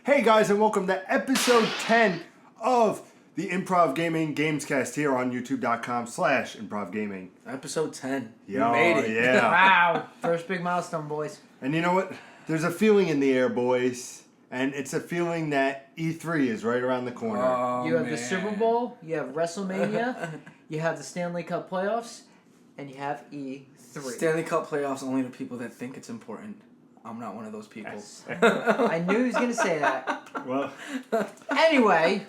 Hey guys, and welcome to episode 10 of the Improv Gaming Gamescast here on youtube.com/Improv Gaming. Episode 10. Yo, We made it. Yeah. Wow. First big milestone, boys. And you know what? There's a feeling in the air, boys. And it's a feeling that E3 is right around the corner. Oh, You have man. the Super Bowl, you have WrestleMania, you have the Stanley Cup playoffs, and you have E3. Stanley Cup playoffs only to people that think it's important. I'm not one of those people. Yes. I knew he was going to say that. Well, Anyway.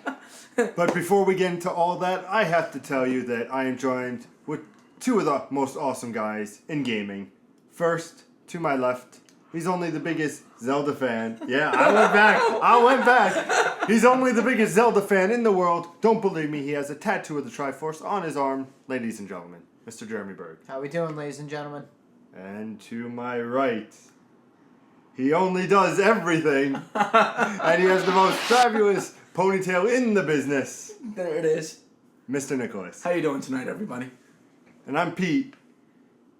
but before we get into all that, I have to tell you that I am joined with two of the most awesome guys in gaming. First, to my left, he's only the biggest Zelda fan. Yeah, I went back. He's only the biggest Zelda fan in the world. Don't believe me, he has a tattoo of the Triforce on his arm. Ladies and gentlemen, Mr. Jeremy Berg. How we doing, ladies and gentlemen? And to my right, he only does everything. And he has the most fabulous ponytail in the business. There it is. Mr. Nicholas. How you doing tonight, everybody? And I'm Pete.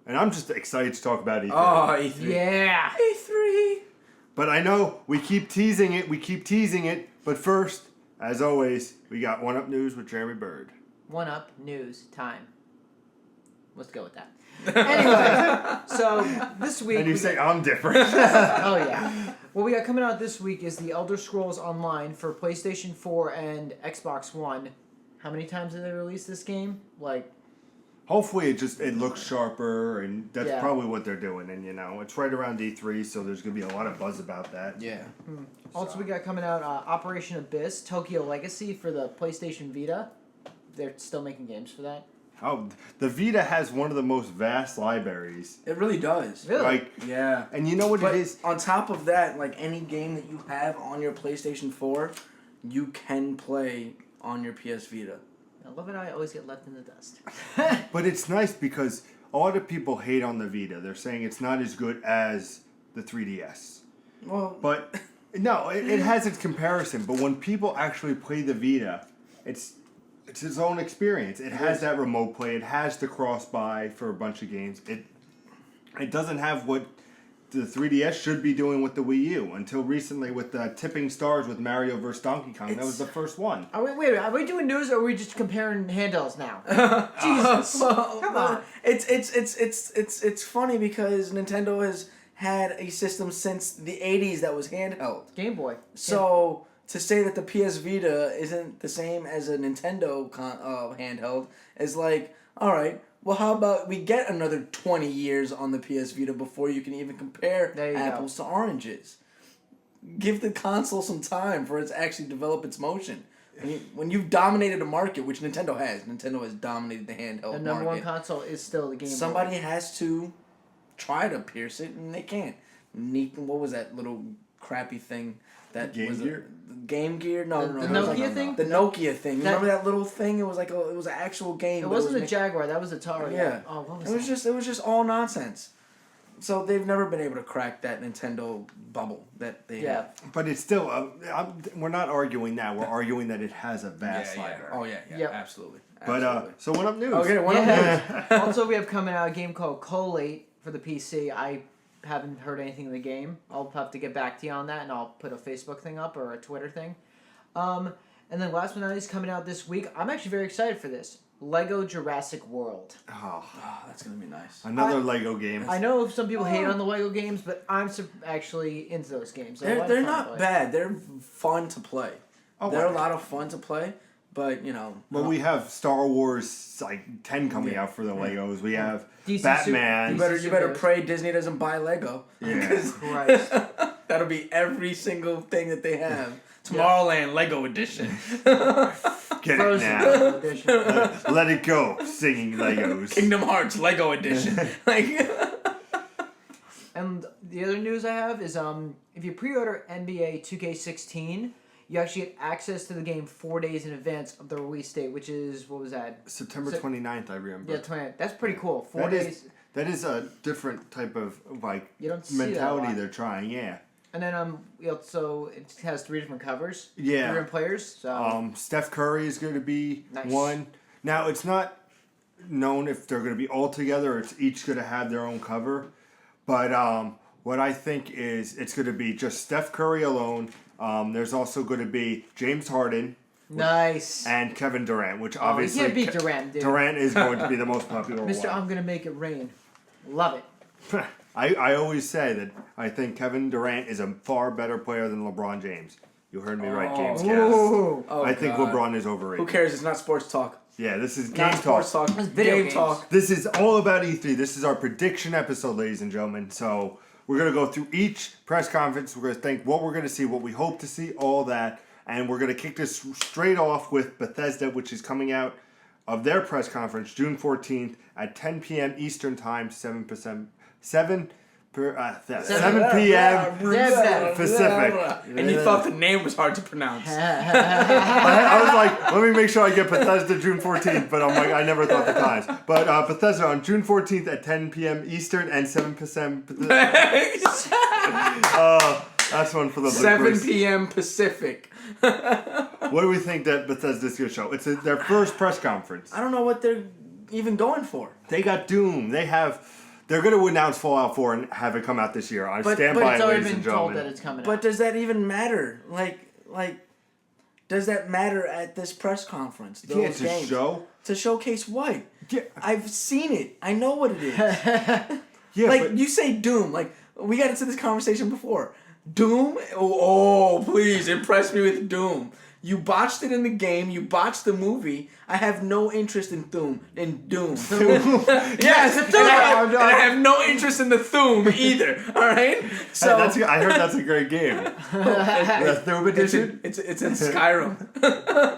And I'm just excited to talk about E3. Oh, E3. Yeah. E3. But I know we keep teasing it. But first, as always, we got One Up News with Jeremy Bird. One up, news, time. Let's go with that. Anyway, so this week... And you say, I'm different. Oh, yeah. What we got coming out this week is The Elder Scrolls Online for PlayStation 4 and Xbox One. How many times did they release this game? Like... Hopefully it looks sharper, and that's Yeah. probably what they're doing. And, it's right around E3, so there's going to be a lot of buzz about that. Yeah. Also, we got coming out Operation Abyss, Tokyo Legacy for the PlayStation Vita. They're still making games for that. Oh, the Vita has one of the most vast libraries. It really does. Really? Like, Yeah. and you know what But it is? on top of that, like any game that you have on your PlayStation 4, you can play on your PS Vita. I love it. I always get left in the dust. But it's nice because a lot of people hate on the Vita. They're saying it's not as good as the 3DS. Well, But no, it has its comparison. But when people actually play the Vita, it's its own experience. It has that remote play. It has the cross-buy for a bunch of games. It doesn't have what the 3DS should be doing with the Wii U until recently with the Tipping Stars with Mario vs. Donkey Kong. That was the first one. Wait, are we doing news or are we just comparing handhelds now? Jesus. Come on. It's funny because Nintendo has had a system since the 80s that was handheld. Game Boy. So to say that the PS Vita isn't the same as a Nintendo handheld is like, all right, well, how about we get another 20 years on the PS Vita before you can even compare apples to oranges? Give the console some time for it to actually develop its motion. When you've dominated a market, which Nintendo has dominated the handheld market. The number one console is still the Game Boy. Somebody has to try to pierce it, and they can't. What was that little crappy thing? That Game was Gear? Game Gear? No. The Nokia thing? The Nokia thing. Remember that little thing? It was like it was an actual game. It wasn't the Jaguar. That was Atari. Yeah. Oh, what was that? It was just all nonsense. So they've never been able to crack that Nintendo bubble that they have. But it's still, we're not arguing that. We're arguing that it has a vast library. Oh, yeah. Yep. Absolutely. But, so One Up News. Okay, One Up News. Also, we have coming out a game called Collate for the PC. I haven't heard anything of the game. I'll have to get back to you on that, and I'll put a Facebook thing up or a Twitter thing. And then last but not least, coming out this week, I'm actually very excited for this. Lego Jurassic World. Oh, That's going to be nice. another Lego game. I know some people hate on the Lego games, but I'm actually into those games. They're not bad. They're fun to play. They're a wow. lot of fun to play, but, Well, we have Star Wars, 10 coming out for the Legos. We have DC Batman. you better pray Disney doesn't buy Lego. Yeah. Because Christ. that'll be every single thing that they have. Tomorrowland Lego Edition. Get Frozen it now. edition. Let it go. Singing Legos. Kingdom Hearts Lego Edition. And the other news I have is if you pre-order NBA 2K16, you actually get access to the game 4 days in advance of the release date, which is, what was that? September 29th, I remember. Yeah, 29th. That's pretty cool. 4 That days. That is a different type of, You don't see mentality that a lot. they're trying, yeah. And then so it has 3 different covers. Yeah. 3 different players. So Steph Curry is going to be Nice. one. Now, it's not known if they're going to be all together or it's each going to have their own cover. But what I think is it's going to be just Steph Curry alone. There's also going to be James Harden Nice. and Kevin Durant, which You obviously can't beat Durant, dude. Durant is going to be the most popular Mr. one. I'm gonna make it rain. Love it. I always say that I think Kevin Durant is a far better player than LeBron James. You heard me right, Games Cast. Ooh. Oh, I think God. LeBron is overrated. Who cares? It's not sports talk. Yeah, this is Not game talk. sports talk. It's video Game games. talk. This is all about E3. This is our prediction episode, ladies and gentlemen. So we're going to go through each press conference. We're going to think what we're going to see, what we hope to see, all that. And we're going to kick this straight off with Bethesda, which is coming out of their press conference June 14th at 10 p.m. Eastern Time, 7 p.m. Pacific. And you thought the name was hard to pronounce. I was like, let me make sure I get Bethesda June 14th, but I'm like, I never thought the times. But Bethesda on June 14th at 10 p.m. Eastern and 7 p.m. That's one for the 7 p.m. Pacific. What do we think that Bethesda's going to show? It's their first press conference. I don't know what they're even going for. They got Doom. They're going to announce Fallout 4 and have it come out this year. I stand by It's it, already ladies and been told gentlemen. that it's coming But out. does that even matter? Like, does that matter at this press conference? Yeah, Those to games? show. To showcase what? Yeah, I've seen it. I know what it is. yeah, Like, but you say Doom. Like, we got into this conversation before. Doom? Oh, please, impress me with Doom. You botched it in the game. You botched the movie. I have no interest in Doom. Yes, and I have no interest in the Doom either. All right. So I heard that's a great game. The Doom edition. it's in Skyrim.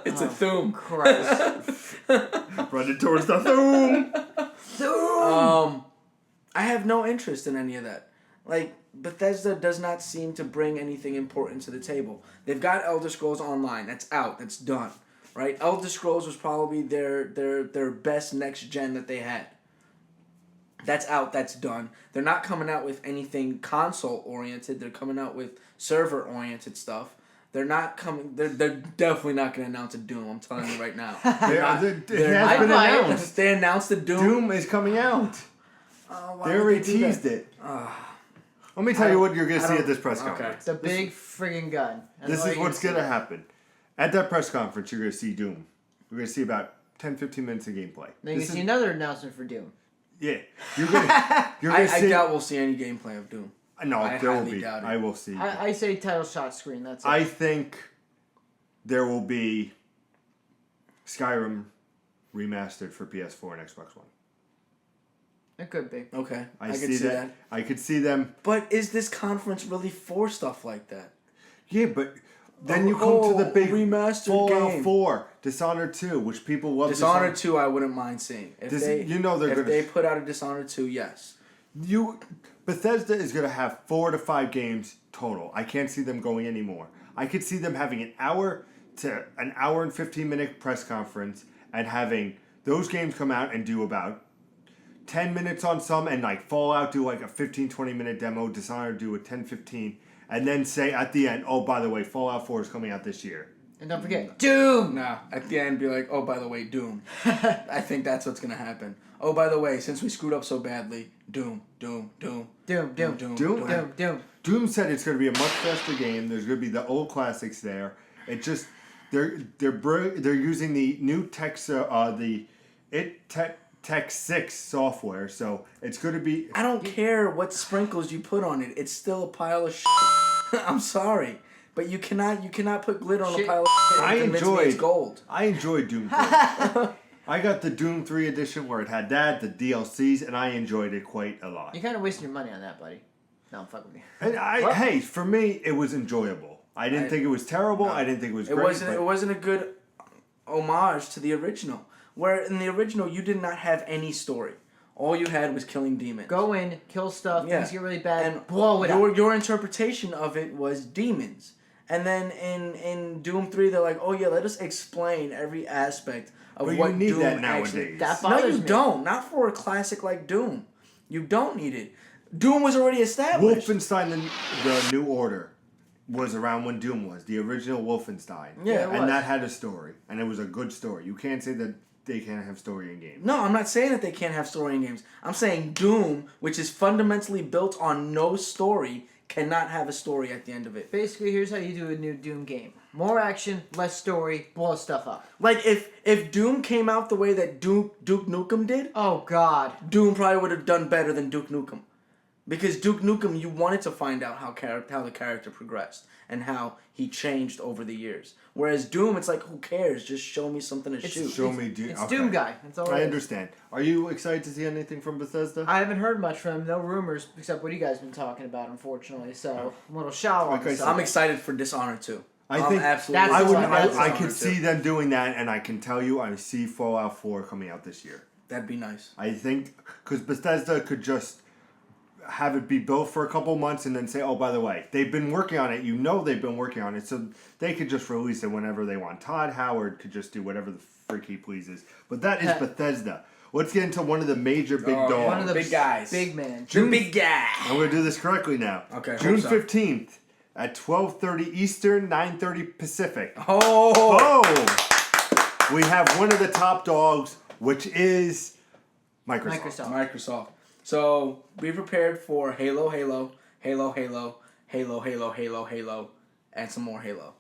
It's a Doom. Christ. Running towards the Doom. I have no interest in any of that. Like, Bethesda does not seem to bring anything important to the table. They've got Elder Scrolls Online. That's out. That's done. Right? Elder Scrolls was probably their best next gen that they had. That's out. That's done. They're not coming out with anything console oriented. They're coming out with server oriented stuff. They're not coming. They're definitely not going to announce a Doom. I'm telling you right now. It has been announced. They announced the Doom. Doom is coming out. They already teased it. Let me tell you what you're going to see at this press conference. The big friggin' gun. That's This all is you're what's gonna going to see. happen. At that press conference, you're going to see Doom. You're going to see about 10-15 minutes of gameplay. Then you see another announcement for Doom. Yeah. You're going I to see... doubt we'll see any gameplay of Doom. No, I there will highly be. doubt it. I will see. I say title shot screen. That's it. I think there will be Skyrim remastered for PS4 and Xbox One. It could be. Okay, I could see that. I could see them. But is this conference really for stuff like that? Yeah, but then you come to the big remastered Fallout game. 4, Dishonored 2, which people love. Dishonored 2, I wouldn't mind seeing. If they put out a Dishonored 2, yes. Bethesda is going to have 4 to 5 games total. I can't see them going any more. I could see them having an hour and 15-minute press conference and having those games come out and do about 10 minutes on some, and like Fallout do like a 15-20 minute demo, Dishonored do a 10-15, and then say at the end, oh, by the way, Fallout 4 is coming out this year. And don't forget, Doom! Nah, at the end be like, oh, by the way, Doom. I think that's what's going to happen. Oh, by the way, since we screwed up so badly, Doom. Doom. Doom said it's going to be a much faster game. There's going to be the old classics there. It just they're using the new Tech 6 software, so it's going to be. I don't care what sprinkles you put on it. It's still a pile of shit. I'm sorry, but you cannot put glitter on a pile of shit and convince me it's gold. I enjoyed Doom 3. I got the Doom 3 edition where it had the DLCs, and I enjoyed it quite a lot. You're kind of wasting your money on that, buddy. No, I'm fucking with you. And hey, for me, it was enjoyable. I didn't think it was terrible. I didn't think it was great. It wasn't a good homage to the original. Where in the original you did not have any story. All you had was killing demons. Go in, kill stuff, Yeah. things get really bad, And blow it up. Your interpretation of it was demons. And then in Doom 3 they're like, oh yeah, let us explain every aspect of But what you need Doom that actually. nowadays. That No, bothers you me. don't. Not for a classic like Doom. You don't need it. Doom was already established. Wolfenstein, the New Order, was around when Doom was. The original Wolfenstein. Yeah, it and was. that had a story. And it was a good story. You can't say that they can't have story in games. No, I'm not saying that they can't have story in games. I'm saying Doom, which is fundamentally built on no story, cannot have a story at the end of it. Basically, here's how you do a new Doom game: more action, less story, blow stuff up. Like if Doom came out the way that Duke Nukem did, Oh God. Doom probably would have done better than Duke Nukem. Because Duke Nukem, you wanted to find out how the character progressed and how he changed over the years. Whereas Doom, it's like, who cares? Just show me something to shoot. Show me Doom. It's Doom Guy. That's all. I it is. understand. Are you excited to see anything from Bethesda? I haven't heard much from him. No rumors except what you guys have been talking about, unfortunately. So I'm a little shallow on Like I this. said, I'm excited for Dishonored 2. I think absolutely. That's I Dishonored could 2. see them doing that, and I can tell you, I see Fallout 4 coming out this year. That'd be nice. I think because Bethesda could just have it be built for a couple months and then say, oh, by the way, they've been working on it. You know they've been working on it, so they could just release it whenever they want. Todd Howard could just do whatever the freak he pleases. But that is Bethesda. Let's get into one of the major big dogs. One of the Big guys. Big man. The big guy. I'm going to do this correctly now. Okay, June hope so. 15th at 12:30 Eastern, 9:30 Pacific. Oh! Boom! We have one of the top dogs, which is Microsoft. Microsoft. So be prepared for Halo, Halo, Halo, Halo, Halo, Halo, Halo, Halo, and some more Halo.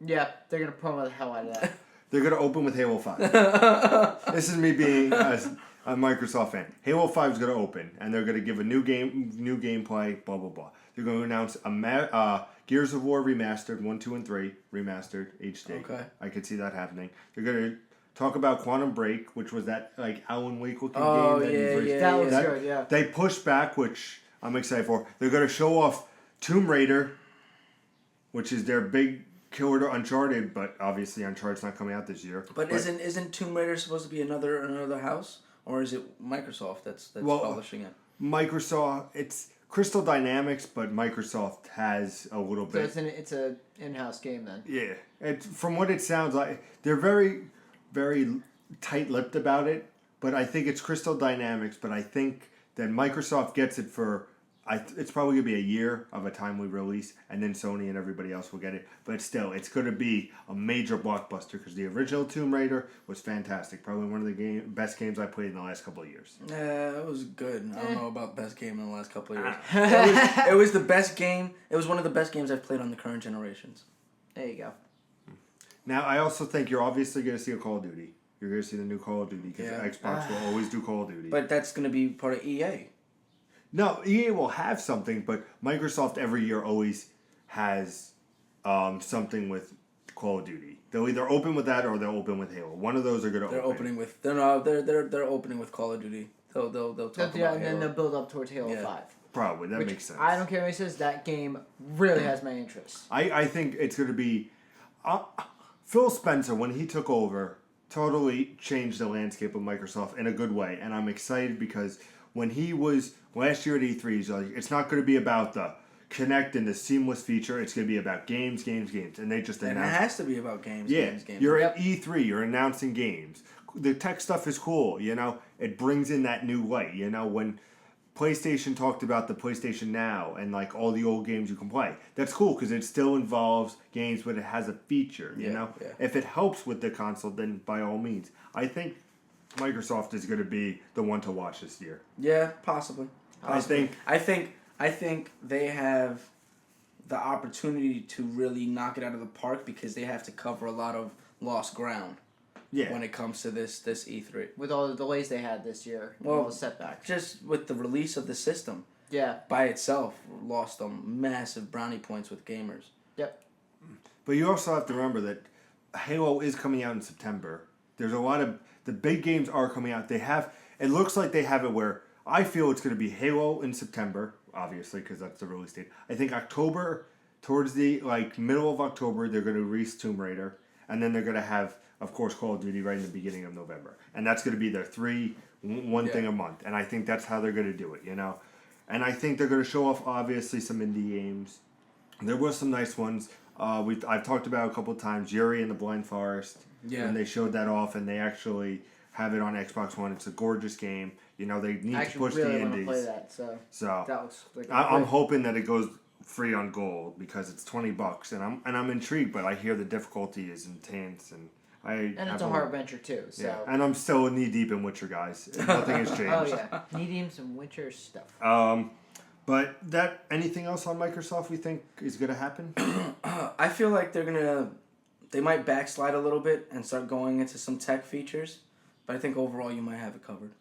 Yeah, they're gonna promo the hell out of that. They're going to open with Halo 5. This is me being a Microsoft fan. Halo 5 is going to open, and they're going to give a new gameplay, blah, blah, blah. They're going to announce Gears of War Remastered, 1, 2, and 3, Remastered, HD. Okay. I could see that happening. They're going to talk about Quantum Break, which was that like Alan Wake looking Oh, game. That was good, yeah. They pushed back, which I'm excited for. They're going to show off Tomb Raider, which is their big killer to Uncharted, but obviously Uncharted's not coming out this year. But isn't Tomb Raider supposed to be another house, or is it Microsoft that's publishing it? Microsoft, it's Crystal Dynamics, but Microsoft has a little bit. So it's an in-house game then. Yeah, from what it sounds like, they're very, very tight-lipped about it. But I think it's Crystal Dynamics. But I think that Microsoft gets it for. It's probably gonna be a year of a timely release, and then Sony and everybody else will get it. But still, it's gonna be a major blockbuster because the original Tomb Raider was fantastic. Probably one of the best games I played in the last couple of years. Yeah, it was good. I don't know about best game in the last couple of years. it was the best game. It was one of the best games I've played on the current generations. There you go. Now, I also think you're obviously going to see a Call of Duty. You're going to see the new Call of Duty because Xbox will always do Call of Duty. But that's going to be part of EA. No, EA will have something, but Microsoft every year always has something with Call of Duty. They'll either open with that or they'll open with Halo. One of those are going to open. They're opening with Call of Duty. They'll talk about and then Halo. they'll build up towards Halo 5. Probably, that Which makes sense. I don't care what he says, that game really has my interest. I think it's going to be... Phil Spencer, when he took over, totally changed the landscape of Microsoft in a good way. And I'm excited because when he was last year at E3, he's like, it's not going to be about the Connect and the seamless feature. It's going to be about games. And they just and it announced... has to be about games. Yeah, games. you're at E3, you're announcing games. The tech stuff is cool, you know? It brings in that new light, you know? When PlayStation talked about the PlayStation Now and like all the old games you can play. That's cool because it still involves games, but it has a feature. You know, if it helps with the console, then by all means. I think Microsoft is going to be the one to watch this year. Yeah, possibly. I think they have the opportunity to really knock it out of the park because they have to cover a lot of lost ground. Yeah. When it comes to this E3. With all the delays they had this year, all the setbacks. Just with the release of the system. Yeah. By itself, lost massive brownie points with gamers. Yep. But you also have to remember that Halo is coming out in September. There's a lot of... The big games are coming out. They have... It looks like they have it where I feel it's going to be Halo in September, obviously, because that's the release date. I think October, towards the middle of October, they're going to release Tomb Raider. And then they're going to have... Of course, Call of Duty right in the beginning of November. And that's going to be their one thing a month. And I think that's how they're going to do it, you know? And I think they're going to show off, obviously, some indie games. There were some nice ones. I've talked about a couple of times, Yuri and the Blind Forest. Yeah. And they showed that off, and they actually have it on Xbox One. It's a gorgeous game. You know, they need to push the indies. I want to play that, so that looks like I'm hoping that it goes free on gold because it's $20, and I'm intrigued, but I hear the difficulty is intense, and it's a hard venture too. So. Yeah, and I'm still knee deep in Witcher, guys. Nothing has changed. Oh yeah, knee deep in some Witcher stuff. But anything else on Microsoft we think is going to happen? I feel like they might backslide a little bit and start going into some tech features, but I think overall you might have it covered.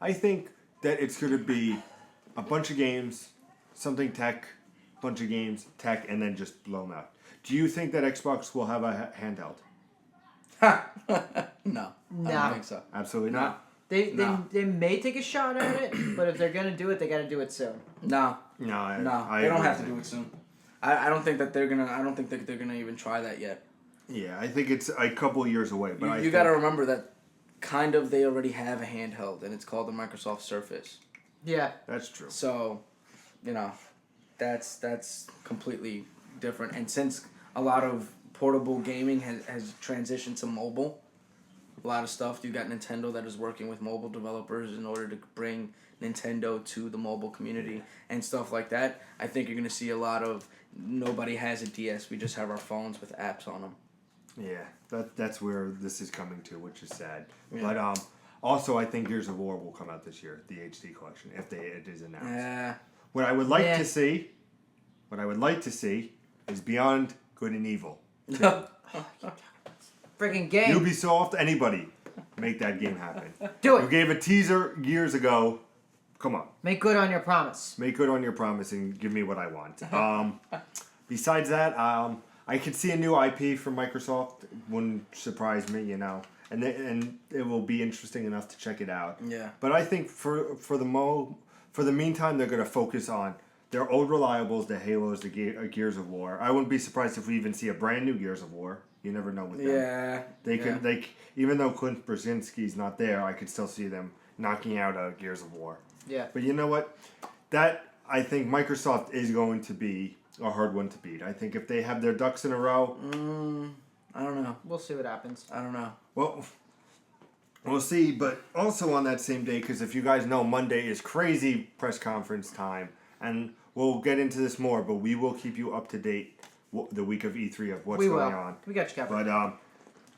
I think that it's going to be a bunch of games, something tech, bunch of games, tech, and then just blow them out. Do you think that Xbox will have a handheld? No. I No. don't think so. Absolutely not. They No. may take a shot at it, but if they're gonna do it, they gotta do it soon. No. No, I They don't agree have to with do it soon. I don't think that they're gonna. I don't think that they're gonna even try that yet. Yeah, I think it's a couple of years away. But You got to remember that kind of they already have a handheld, and it's called the Microsoft Surface. Yeah. That's true. So, that's completely different. And since a lot of portable gaming has transitioned to mobile, a lot of stuff, you got Nintendo that is working with mobile developers in order to bring Nintendo to the mobile community and stuff like that. I think you're going to see a lot of nobody has a DS, we just have our phones with apps on them. Yeah, that's where this is coming to, which is sad. Yeah. But also, I think Gears of War will come out this year, the HD collection, if it is announced. Yeah. What I would like Yeah. to see, is Beyond Good and Evil. Friggin' game. Ubisoft, anybody, make that game happen. Do You it. gave a teaser years ago. Come on, Make good on your promise. make good on your promise and give me what I want. Besides that, I could see a new IP from Microsoft. Wouldn't surprise me, and it will be interesting enough to check it out. Yeah. But I think for the meantime, they're going to focus on their old reliables, the Halos, the Gears of War. I wouldn't be surprised if we even see a brand new Gears of War. You never know with them. Yeah. They could even though Clint Brzezinski's not there, I could still see them knocking out a Gears of War. Yeah. But you know what? I think Microsoft is going to be a hard one to beat. I think if they have their ducks in a row, I don't know. We'll see what happens. I don't know. well, we'll see. But also on that same day, because if you guys know, Monday is crazy press conference time, and we'll get into this more, but we will keep you up to date the week of E3 of what's going on. We got you covered. But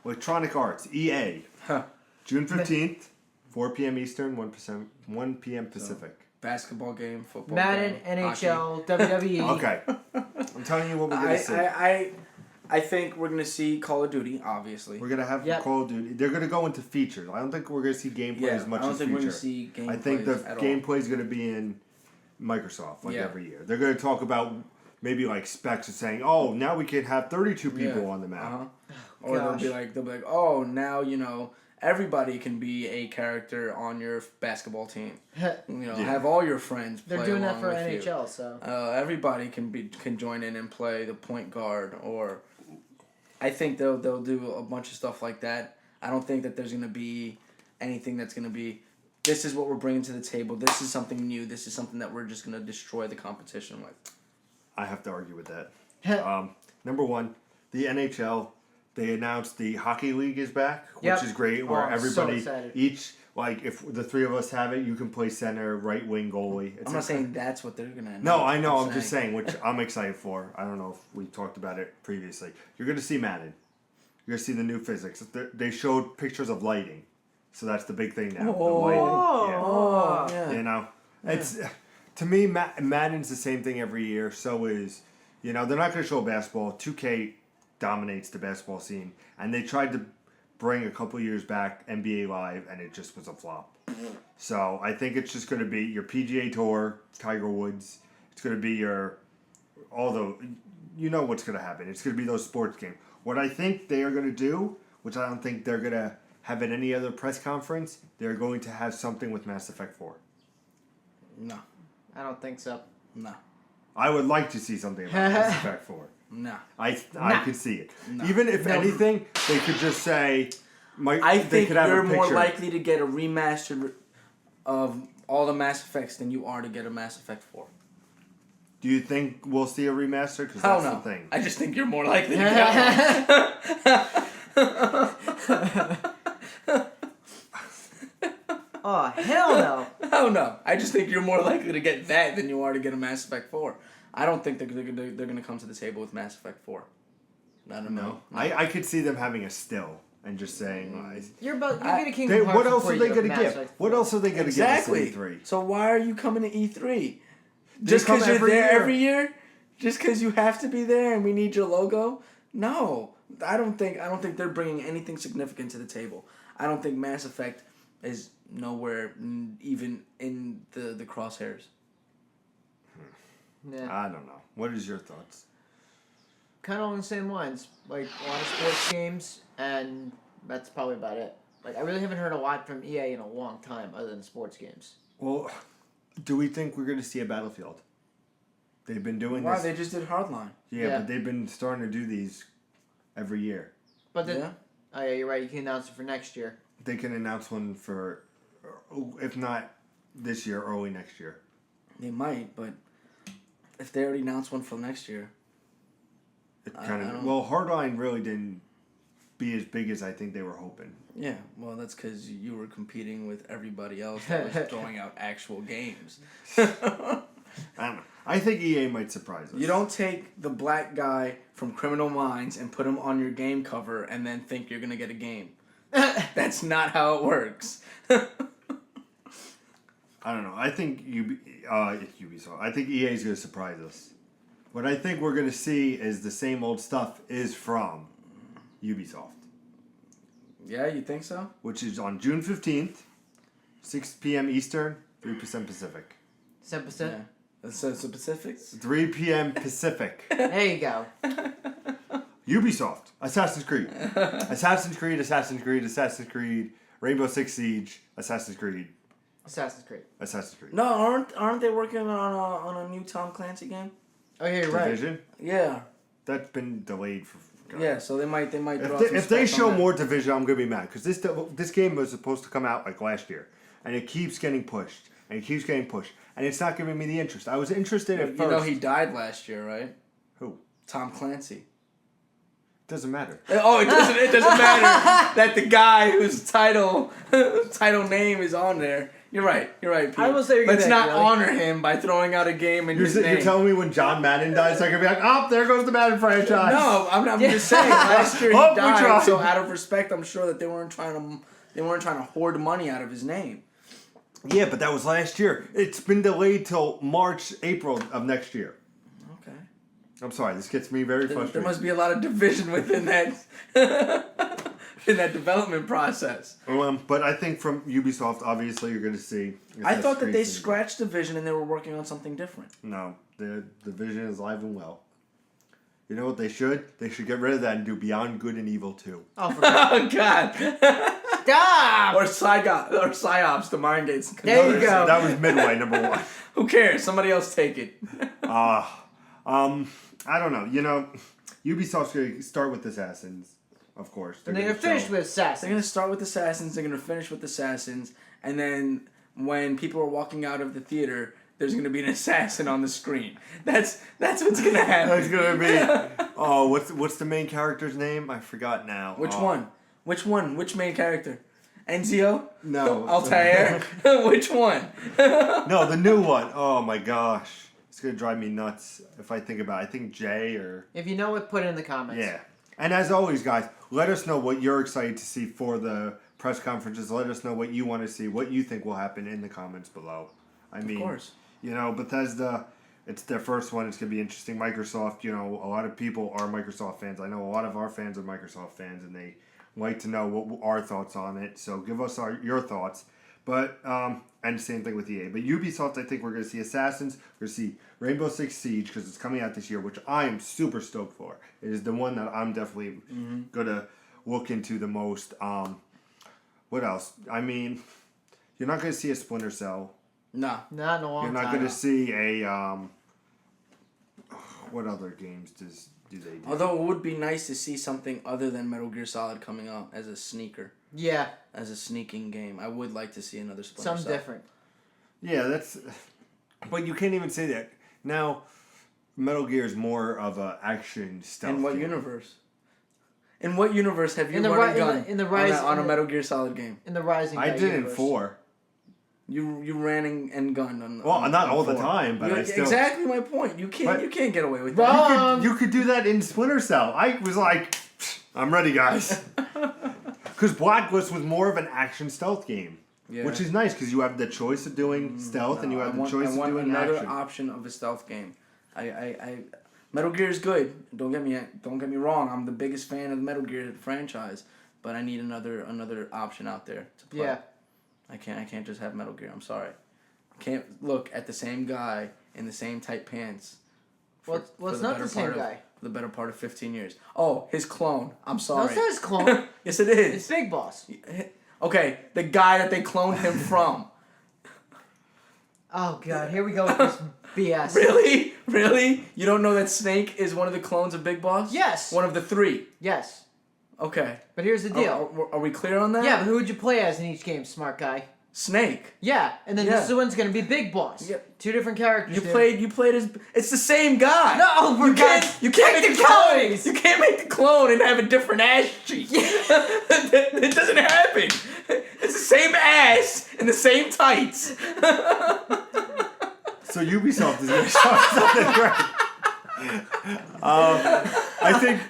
Electronic Arts, EA, June 15th, 4 p.m. Eastern, 1 p.m. Pacific. Basketball game, football Madden, game, NHL, WWE. Okay. I'm telling you what we're going to see. I think we're going to see Call of Duty, obviously. We're going to have Call of Duty. They're going to go into features. I don't think we're going to see gameplay as much as feature. I don't think we're going to see gameplay. I think the gameplay is going to be in Microsoft every year. They're going to talk about maybe like specs of saying, oh, now we can have 32 people on the map. Uh-huh. Or they'll be like, oh, now everybody can be a character on your basketball team. Have all your friends play. They're doing that along for with NHL, you. so Everybody can join in and play the point guard, or I think they'll do a bunch of stuff like that. I don't think that there's gonna be anything that's gonna be, this is what we're bringing to the table. This is something new. This is something that we're just gonna destroy the competition with. I have to argue with that. Number one, the NHL. They announced the Hockey League is back, which is great, where everybody, if the three of us have it, you can play center, right wing, goalie. I'm not saying that's what they're going to announce. No, I know. I'm just saying, which I'm excited for. I don't know if we talked about it previously. You're going to see Madden. You're going to see the new physics. They showed pictures of lighting. So that's the big thing now. Oh, the lighting. yeah. It's, to me, Madden's the same thing every year. So is, they're not going to show basketball. 2K dominates the basketball scene, and they tried to bring a couple years back NBA Live, and it just was a flop. So I think it's just going to be your PGA Tour, Tiger Woods. It's going to be what's going to happen. It's going to be those sports games. What I think they are going to do, which I don't think they're going to have at any other press conference, they're going to have something with Mass Effect 4. No. I don't think so. No. I would like to see something about Mass Effect 4. No. I could see it. No. Even if anything, they could just say... I think you're more likely to get a remaster of all the Mass Effects than you are to get a Mass Effect 4. Do you think we'll see a remaster? Because Hell that's no. the thing. I just think you're more likely to get one. Oh, hell no. Hell no. I just think you're more likely to get that than you are to get a Mass Effect 4. I don't think they're going to come to the table with Mass Effect 4. I don't know. No. I could see them having a still and just saying... You're getting Kingdom Hearts what else before are you they get going to Mass give? Effect What else are they going to Exactly. give us E3? So why are you coming to E3? Just come because you're every there year. every year? Just because you have to be there and we need your logo? No. I don't think they're bringing anything significant to the table. I don't think Mass Effect is nowhere even in the crosshairs. Yeah. I don't know. What is your thoughts? Kind of along the same lines. Like, a lot of sports games, and that's probably about it. Like, I really haven't heard a lot from EA in a long time other than sports games. Well, do we think we're going to see a Battlefield? They've been doing Why? this. They just did Hardline. Yeah, but they've been starting to do these every year. But then, Yeah. oh yeah, you're right. You can announce it for next year. They can announce one for, if not this year, early next year. They might, but if they already announced one for next year. It I kind of don't- well, Hardline really didn't be as big as I think they were hoping. Yeah, well, that's because you were competing with everybody else that was throwing out actual games. I don't know. I think EA might surprise us. You don't take the black guy from Criminal Minds and put him on your game cover and then think you're going to get a game. That's not how it works. I don't know. I think Ubisoft. I think EA is going to surprise us. What I think we're going to see is the same old stuff is from Ubisoft, Yeah, you think so? which is on June 15th, 6 p.m. Eastern, 3% Pacific. 7%. Yeah. That's the specifics? 3 p.m. Pacific. There you go. Ubisoft. Assassin's Creed. Assassin's Creed, Assassin's Creed, Assassin's Creed, Rainbow Six Siege, Assassin's Creed, Assassin's Creed. Assassin's Creed. No, aren't they working on a new Tom Clancy game? Oh yeah, you're right. Division. Yeah. That's been delayed for. God. Yeah, so they might throw out some If they specs on show that. more Division, I'm gonna be mad because this game was supposed to come out like last year, and it keeps getting pushed and it keeps getting pushed, and it's not giving me the interest. I was interested at You first. know he died last year, right? Who? Tom Clancy. Doesn't matter. Oh, it doesn't matter that the guy whose title name is on there. You're right, Pete. I will say you're Let's good, not Kelly. honor him by throwing out a game in his name. You're telling me when John Madden dies, I'm gonna be like, oh, there goes the Madden franchise. No, I'm just saying. Last year he Oh, we died, tried. so out of respect, I'm sure that they weren't trying to hoard money out of his name. Yeah, but that was last year. It's been delayed till March, April of next year. Okay. I'm sorry, this gets me very frustrated. There must be a lot of division within that in that development process. But I think from Ubisoft, obviously, you're going to see. I thought that Assassin's they Creed. scratched Division and they were working on something different. No, the Division is live and well. You know what they should? They should get rid of that and do Beyond Good and Evil 2. Oh, for God. Oh God! Stop! or Psyops, the Mind Gates. There you go. That was Midway, number one. Who cares? Somebody else take it. I don't know. You know, Ubisoft's going to start with Assassins, of course. And they're gonna gonna finish show- with They're Assassin. gonna start with Assassins. They're gonna finish with Assassins, and then when people are walking out of the theater, there's gonna be an assassin on the screen. That's what's gonna happen. That's going to be... Oh, what's the main character's name? I forgot now. Which Oh. one? Which one? Which main character? Enzio? No. Altair? Which one? No, the new one. Oh my gosh. It's going to drive me nuts if I think about it. I think Jay or... If you know it, put it in the comments. Yeah. And as always, guys, let us know what you're excited to see for the press conferences. Let us know what you want to see, what you think will happen in the comments below. I mean, Of course. you know, Bethesda, it's their first one. It's going to be interesting. Microsoft, you know, a lot of people are Microsoft fans. I know a lot of our fans are Microsoft fans, and they like to know what our thoughts on it. So give us your thoughts. But, and same thing with EA. But Ubisoft, I think we're going to see Assassins. We're going to see Rainbow Six Siege because it's coming out this year, which I am super stoked for. It is the one that I'm definitely going to look into the most. What else? I mean, you're not going to see a Splinter Cell. No. Not in a long You're time. not going to see a... what other games do they do? Although it would be nice to see something other than Metal Gear Solid coming out as a sneaker, Yeah, as a sneaking game. I would like to see another Splinter something Cell. different. Yeah, that's... But you can't even say that. Now, Metal Gear is more of a action stealth In what game. universe? In what universe have you In the run ri- and in gun the- in the on Rise- a, on in a the- Metal Gear Solid game? In the Rising I Guy did universe. in 4. You ran and gunned on. Well, on, not on all the 4. time, but I still... Exactly my point. You But- can't get away with Bro. that. You could do that in Splinter Cell. I was like, I'm ready, guys. Because Blacklist was more of an action stealth game. Yeah. Which is nice because you have the choice of doing stealth and you have the choice I want of doing another action. option of a stealth game. Metal Gear is good. Don't get me wrong. I'm the biggest fan of the Metal Gear franchise, but I need another option out there to play. Yeah. I can't just have Metal Gear. I'm sorry. I can't look at the same guy in the same tight pants. Well, it's not the same guy. For the better part of 15 years. Oh, his clone. I'm sorry. No, it's not his clone. Yes, it is. It's Big Boss. Okay, the guy that they cloned him from. Oh god, here we go with this BS. Really? Really? You don't know that Snake is one of the clones of Big Boss? Yes. One of the 3. Yes. Okay. But here's the deal. Are we clear on that? Yeah, but who would you play as in each game, smart guy? Snake. Yeah, and then Yeah. this one's gonna be Big Boss. Yeah. 2 different characters. You dude. played as. It's the same guy. No, you can't make the clone. technicalities. You can't make the clone and have a different ass cheek. It doesn't happen. It's the same ass and the same tights. So Ubisoft is going to show us something great. I think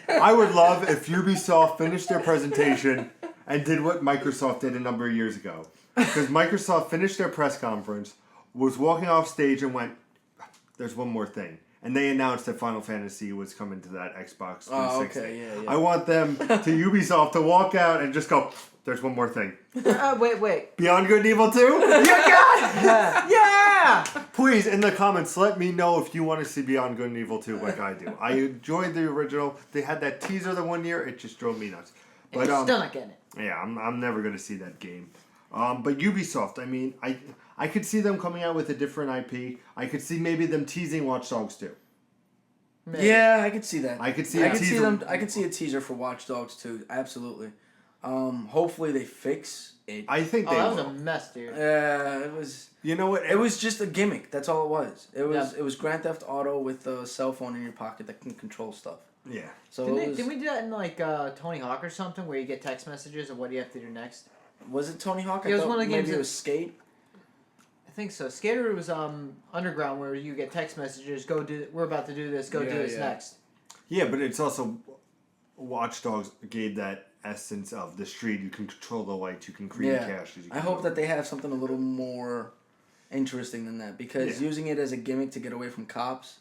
I would love if Ubisoft finished their presentation and did what Microsoft did a number of years ago. Because Microsoft finished their press conference, was walking off stage and went, "There's one more thing." And they announced that Final Fantasy was coming to that Xbox 360. Oh, okay, yeah. I want them to Ubisoft to walk out and just go, "There's one more thing." Wait. Beyond Good and Evil 2? Yeah! Please, in the comments, let me know if you want to see Beyond Good and Evil 2 like I do. I enjoyed the original. They had that teaser the one year. It just drove me nuts. But still not getting it. Yeah, I'm never going to see that game. But Ubisoft, I mean, I could see them coming out with a different IP. I could see maybe them teasing Watch Dogs 2. Maybe. Yeah, I could see that. I could see I a could see teaser. them. I could see a teaser for Watch Dogs 2. Absolutely. Hopefully they fix it. I think Oh, they that will. was a mess, dude. It was. You know what? It was just a gimmick. That's all it was. It was. Yeah. It was Grand Theft Auto with a cell phone in your pocket that can control stuff. Yeah. So Didn't we do that in like Tony Hawk or something, where you get text messages of what you have to do next? Was it Tony Hawk? It was thought one of the games maybe that- it was Skate. I think so. Skater was Underground, where you get text messages. We're about to do this. Go do this next. Yeah, but it's also Watch Dogs gave that essence of the street. You can control the lights. You can create caches. I hope that they have something a little more interesting than that, because using it as a gimmick to get away from cops.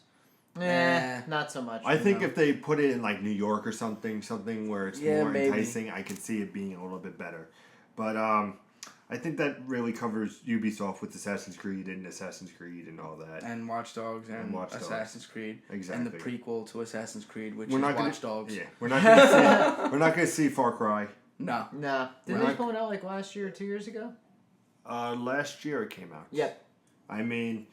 Not so much. I think if they put it in like New York or something where it's more maybe. enticing, I could see it being a little bit better. But I think that really covers Ubisoft with Assassin's Creed and all that. And Watch Dogs and Watch Dogs. Assassin's Creed. Exactly. And the prequel to Assassin's Creed, which We're is not gonna, Watch Dogs. Yeah, we're not gonna see. We're not gonna see Far Cry. No. Nah. Didn't We're they not- come out like last year or 2 years ago? Last year it came out. Yep. I mean,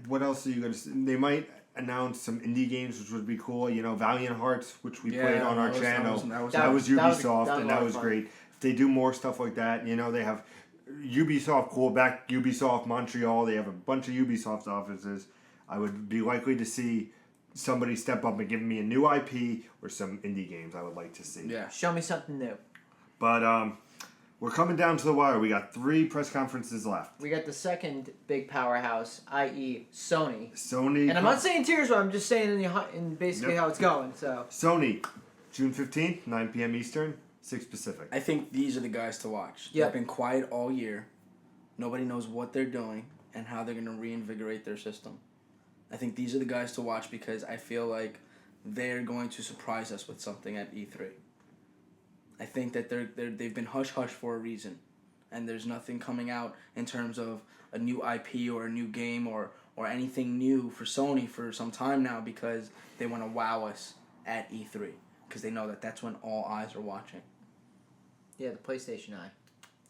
what else are you gonna see? They might announce some indie games, which would be cool. You know, Valiant Hearts, which we played on our channel. That was Ubisoft, and that was great. If they do more stuff like that, you know, they have Ubisoft Quebec, Ubisoft Montreal. They have a bunch of Ubisoft offices. I would be likely to see somebody step up and give me a new IP or some indie games I would like to see. Yeah. Show me something new. But we're coming down to the wire. We got 3 press conferences left. We got the second big powerhouse, i.e., Sony. Sony. And I'm not saying tears, but I'm just saying in basically how it's going. So Sony, June 15th, 9 p.m. Eastern, 6 Pacific. I think these are the guys to watch. Yep. They've been quiet all year. Nobody knows what they're doing and how they're going to reinvigorate their system. I think these are the guys to watch because I feel like they're going to surprise us with something at E3. I think that they've been hush-hush for a reason. And there's nothing coming out in terms of a new IP or a new game or anything new for Sony for some time now because they want to wow us at E3. Because they know that that's when all eyes are watching. yeah, the PlayStation Eye.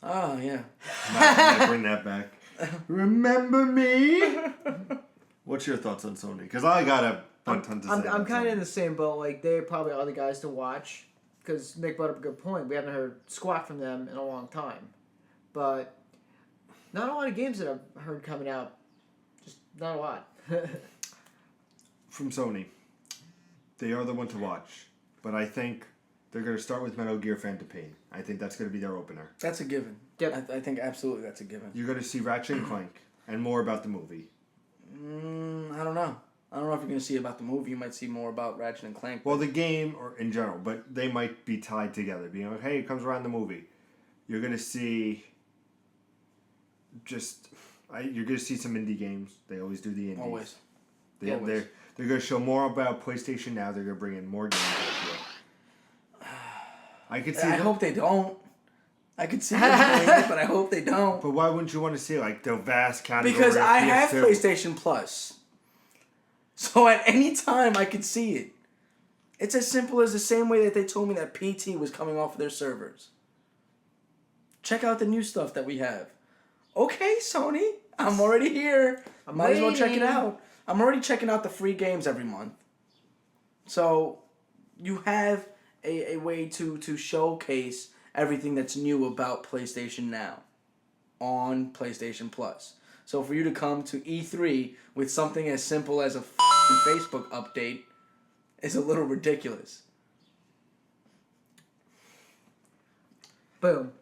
Oh, yeah. Not bring that back. Remember me? What's your thoughts on Sony? Because I got a ton to say. I'm kind of in the same boat. Like, they probably are the guys to watch. Because Nick brought up a good point. We haven't heard squat from them in a long time. But not a lot of games that I've heard coming out. Just not a lot. From Sony, they are the one to watch. But I think they're going to start with Metal Gear Phantom Pain. I think that's going to be their opener. That's a given. Yep. I think absolutely that's a given. You're going to see Ratchet and Clank and more about the movie. I don't know. I don't know if you're going to see about the movie. You might see more about Ratchet and Clank. Well, the game or in general, but they might be tied together. Being like, hey, it comes around the movie. You're going to see you're gonna see some indie games. They always do the indies. Always. They're gonna show more about PlayStation now. They're gonna bring in more games. I could see. I hope they don't. I could see them doing it, but I hope they don't. But why wouldn't you want to see like the vast category? Because of I have PS2? PlayStation Plus. So at any time I could see it. It's as simple as the same way that they told me that PT was coming off of their servers. Check out the new stuff that we have. Okay, Sony, I'm already here. I might as well check it out. I'm already checking out the free games every month. So you have a way to showcase everything that's new about PlayStation now on PlayStation Plus. So for you to come to E3 with something as simple as a Facebook update is a little ridiculous. Boom.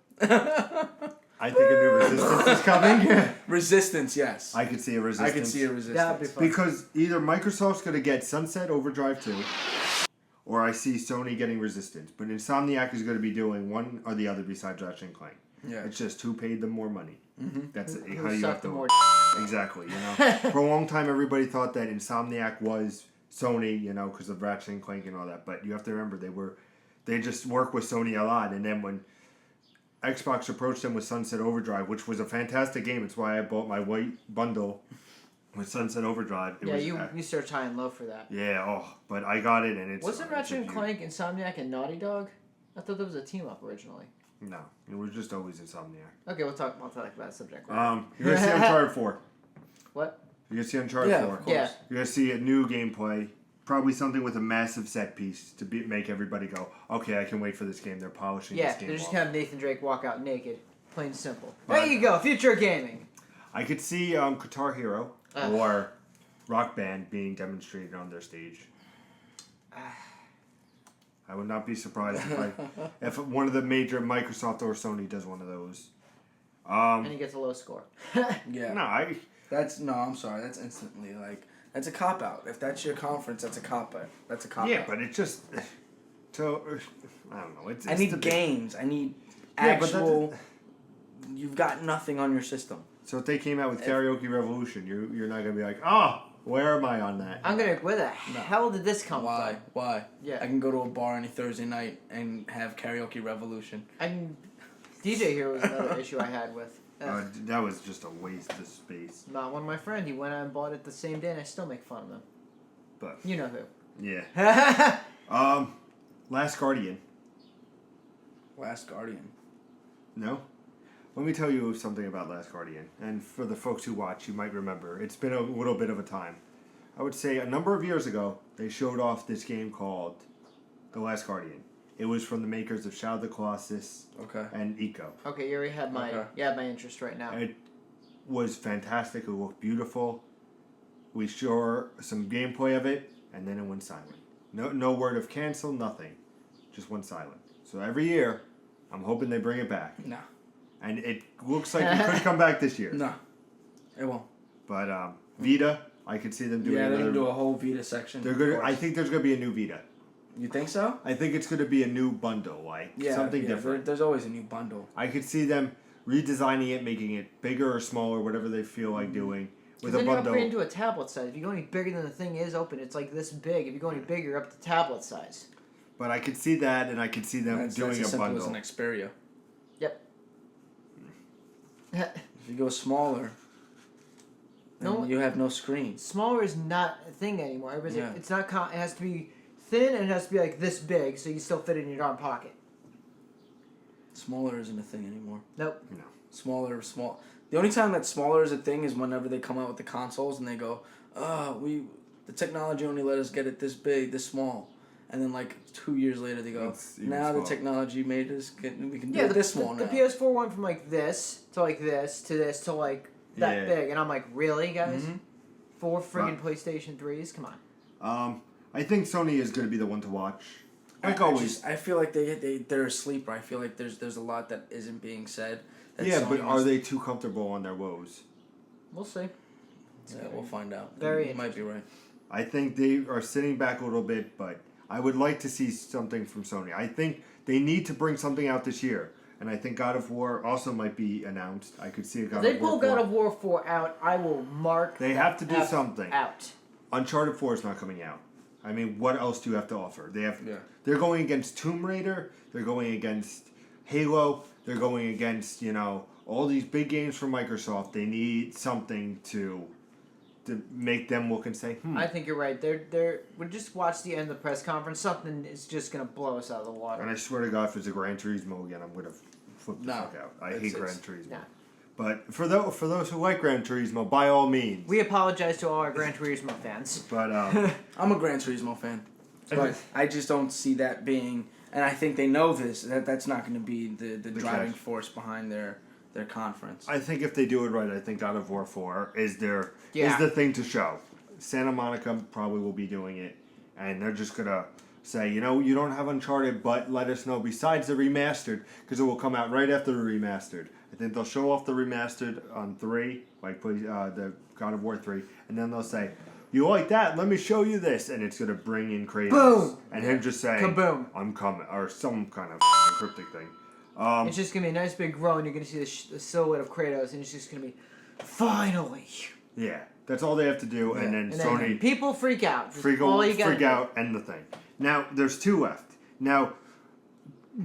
I think a new Resistance is coming. Resistance, yes. I could see a Resistance. I could see a Resistance. That'd be fun. Because either Microsoft's going to get Sunset Overdrive 2, or I see Sony getting Resistance. But Insomniac is going to be doing one or the other besides Ratchet and Clank. Yeah. It's just who paid them more money. Mm-hmm. That's Who how you have sucked the to... more Exactly, you know. For a long time, everybody thought that Insomniac was Sony, you know, because of Ratchet and Clank and all that. But you have to remember, they just work with Sony a lot. And then when Xbox approached them with Sunset Overdrive, which was a fantastic game. It's why I bought my white bundle with Sunset Overdrive. You search high and low for that. Yeah, but I got it and it's... Wasn't Ratchet and it's a Clank, Insomniac, and Naughty Dog? I thought that was a team up originally. No, it was just always Insomniac. Okay, we'll talk about that subject. You're going to see Uncharted 4. What? You're going to see Uncharted 4. Of course. Yeah. You're going to see a new gameplay. Probably something with a massive set piece to make everybody go, okay, I can wait for this game. They're polishing Yeah, this game they're just off. gonna have Nathan Drake walk out naked. Plain and simple. Right. There you go, future gaming. I could see Guitar Hero or Rock Band being demonstrated on their stage. I would not be surprised if one of the major Microsoft or Sony does one of those. And he gets a low score. Yeah. No, I'm sorry. That's instantly that's a cop out. If that's your conference, that's a cop out. That's a cop out. yeah, but it just I don't know. I need games. I need actual. You've got nothing on your system. So if they came out with Karaoke Revolution, you're not gonna be like, oh, where am I on that? Where the hell did this come Why? from? Why? Yeah. I can go to a bar any Thursday night and have Karaoke Revolution. DJ here was another issue I had with. That was just a waste of space. Not one of my friends. He went out and bought it the same day, and I still make fun of him. But You know who? yeah. Last Guardian. Last Guardian. No? Let me tell you something about Last Guardian. And for the folks who watch, you might remember. It's been a little bit of a time. I would say a number of years ago, they showed off this game called The Last Guardian. It was from the makers of Shadow of the Colossus and Eco. Okay, you already had my my interest right now. It was fantastic. It looked beautiful. We saw some gameplay of it, and then it went silent. No word of cancel, nothing. Just went silent. So every year, I'm hoping they bring it back. No. And it looks like it could come back this year. No. It won't. But Vita, I could see them doing Yeah, they another... can do a whole Vita section. I think there's going to be a new Vita. You think so? I think it's going to be a new bundle, something different. There's always a new bundle. I could see them redesigning it, making it bigger or smaller, whatever they feel like doing. With a then bundle. you upgrade into a tablet size. If you go any bigger than the thing is open, it's like this big. If you go any bigger, you're up to tablet size. But I could see that, and I could see them doing that's as a simple bundle. as an Xperia. Yep. If you go smaller, then you have no screen. Smaller is not a thing anymore. Everybody's like, Yeah. it's not. It has to be thin, and it has to be like this big, so you still fit it in your arm pocket. Smaller isn't a thing anymore. Nope. No. Smaller. The only time that smaller is a thing is whenever they come out with the consoles and they go, the technology only let us get it this big, this small. And then 2 years later they go, now the technology made us we can do it this small now. The PS4 went from this to this to this to that big, and I'm like, really, guys? Mm-hmm. 4 friggin' PlayStation 3s? Come on. I think Sony is going to be the one to watch. Always. I feel like they're a sleeper. I feel like there's a lot that isn't being said. But are they too comfortable on their woes? We'll see. Yeah, we'll find out. Very You might be right. I think they are sitting back a little bit, but I would like to see something from Sony. I think they need to bring something out this year. And I think God of War also might be announced. I could see a God If they of War pull 4. God of War 4 out, I will mark. They have to do something. Out. Uncharted 4 is not coming out. I mean, what else do you have to offer? Yeah. They're going against Tomb Raider. They're going against Halo. They're going against, all these big games from Microsoft. They need something to make them look and say, I think you're right. We just watched the end of the press conference. Something is just gonna blow us out of the water. And I swear to God, if it's a Gran Turismo again, I'm gonna flip the fuck out. I hate Gran Turismo. Nah. But for those who like Gran Turismo, by all means. We apologize to all our Gran Turismo fans. But I'm a Gran Turismo fan, but I just don't see that being. And I think they know this. That's not going to be the driving force behind their conference. I think if they do it right, I think God of War 4 is the thing to show. Santa Monica probably will be doing it, and they're just gonna say, you don't have Uncharted, but let us know besides the remastered, because it will come out right after the remastered. I think they'll show off the remastered on 3, like the God of War 3, and then they'll say, you like that? Let me show you this, and it's gonna bring in Kratos. Boom! And him just saying, Kaboom! I'm coming, or some kind of cryptic thing. It's just gonna be a nice big groan. You're gonna see the silhouette of Kratos, and it's just gonna be, finally. Yeah, that's all they have to do, and then Sony people freak out. freak out, and the thing. Now there's 2 left. Now,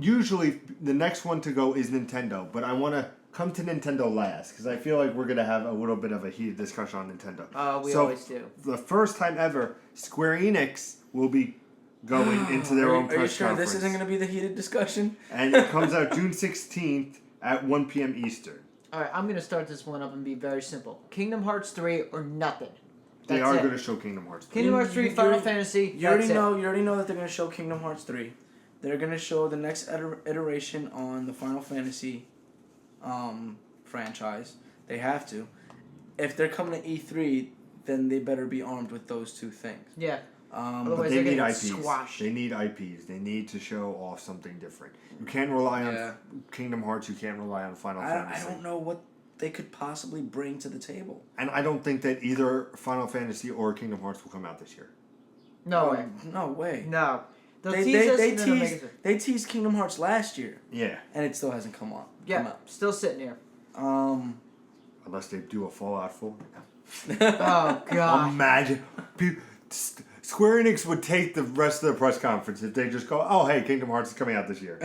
usually the next one to go is Nintendo, but I want to come to Nintendo last because I feel like we're gonna have a little bit of a heated discussion on Nintendo. We always do. The first time ever, Square Enix will be going into their own press conference. Are you sure this isn't going to be the heated discussion? And it comes out June 16th at 1 p.m. Eastern. All right, I'm going to start this one up and be very simple. Kingdom Hearts 3 or nothing. They are going to show Kingdom Hearts 3. Kingdom Hearts 3, Final Fantasy. You already know that they're going to show Kingdom Hearts 3. They're going to show the next iteration on the Final Fantasy franchise. They have to. If they're coming to E3, then they better be armed with those 2 things. Yeah. But they need IPs. They need IPs. They need to show off something different. You can't rely on Kingdom Hearts. You can't rely on Final Fantasy. I don't know what they could possibly bring to the table. And I don't think that either Final Fantasy or Kingdom Hearts will come out this year. No way. No way. No. They teased Kingdom Hearts last year. Yeah. And it still hasn't come out. Yeah, still sitting here. Unless they do a Fallout 4. Oh, God. Imagine. Square Enix would take the rest of the press conference if they just go, oh, hey, Kingdom Hearts is coming out this year.